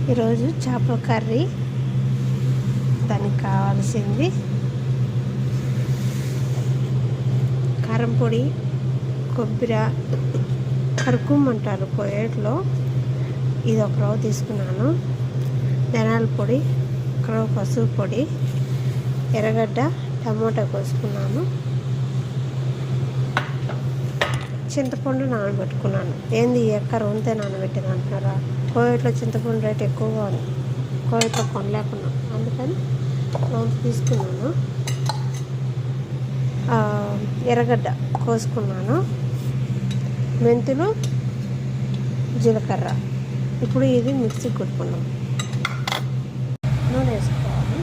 ఈరోజు చేపల కర్రీ. దానికి కావాల్సింది కారం పొడి, కొబ్బరి, కరుకుమ్మంటారు కోయేట్లో. ఇది ఒక రవ్వ తీసుకున్నాను. ధనియాల పొడి, ఒక రవ్వ పసుపు పొడి, ఎర్రగడ్డ, టమోటా కోసుకున్నాను. చింతపండు నానబెట్టుకున్నాను. ఏంది ఎక్కర ఉంటే నానబెట్టిన అంటున్నారా? కోయేట్లో చింతపండు రేట్ ఎక్కువగా ఉంది. కోయేట్లో కొనలేకున్నాను, అందుకని రవ్వ తీసుకున్నాను. ఎర్రగడ్డ కోసుకున్నాను. మెంతులు, జీలకర్ర. ఇప్పుడు ఇది మిక్సీకి కొట్టుకున్నాం. నూనె వేసుకోవాలి.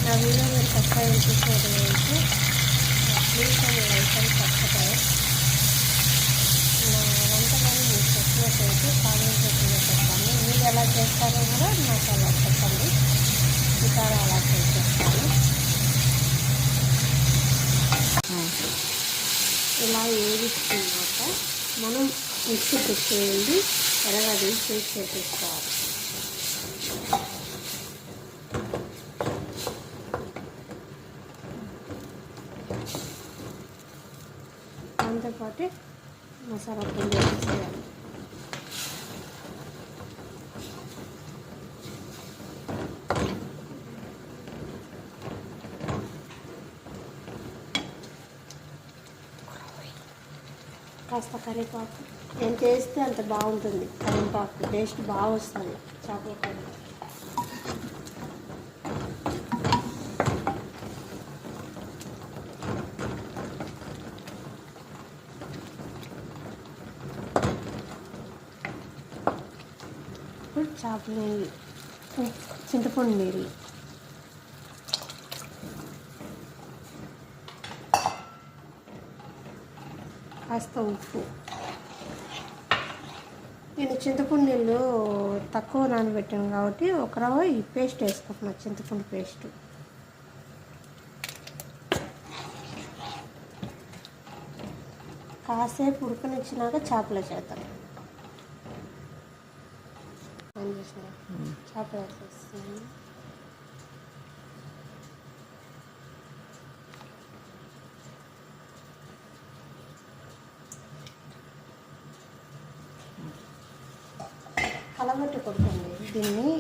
నా వీడియో మీరు సబ్స్క్రైబ్ చేసుకోవడం ప్లీజ్ అని వెల్కమ్ సబ్స్క్రైబ్. నా వంటలను మీకు చెప్పినట్టయితే కామెంట్ సెక్షన్లో చెప్పండి. మీరు ఎలా చేస్తారో కూడా నాకు అలా చెప్పండి. ఇంకా అలా చేస్తాను. ఇలా వేయించుకున్నాక మనం మిక్సీ పెట్టేయండి. ఎర్రగడ్డ పేస్ట్ చేసేసుకోవాలి. దాంతోపాటు మసాలా పొడి వేసేయాలి. కాస్త కరివేపాకు. ఎంత వేస్తే అంత బాగుంటుంది. కరివేపాకు టేస్ట్ బాగా వస్తుంది చేపల కర్రీ. ఇప్పుడు చేపల నీళ్ళు, చింతపండు నీళ్ళు, కాస్త ఉప్పు. నేను చింతపండు నీళ్ళు తక్కువ నానబెట్టాను కాబట్టి ఒక రవ్వ ఈ పేస్ట్ వేసుకుంటున్నాను, చింతపండు పేస్ట్. కాసేపు ఉడకనిచ్చినాక చేపలు చేద్దాం. చేపలు వేసేస్తాను. కలబెట్టి కొడుతుంది దీన్ని.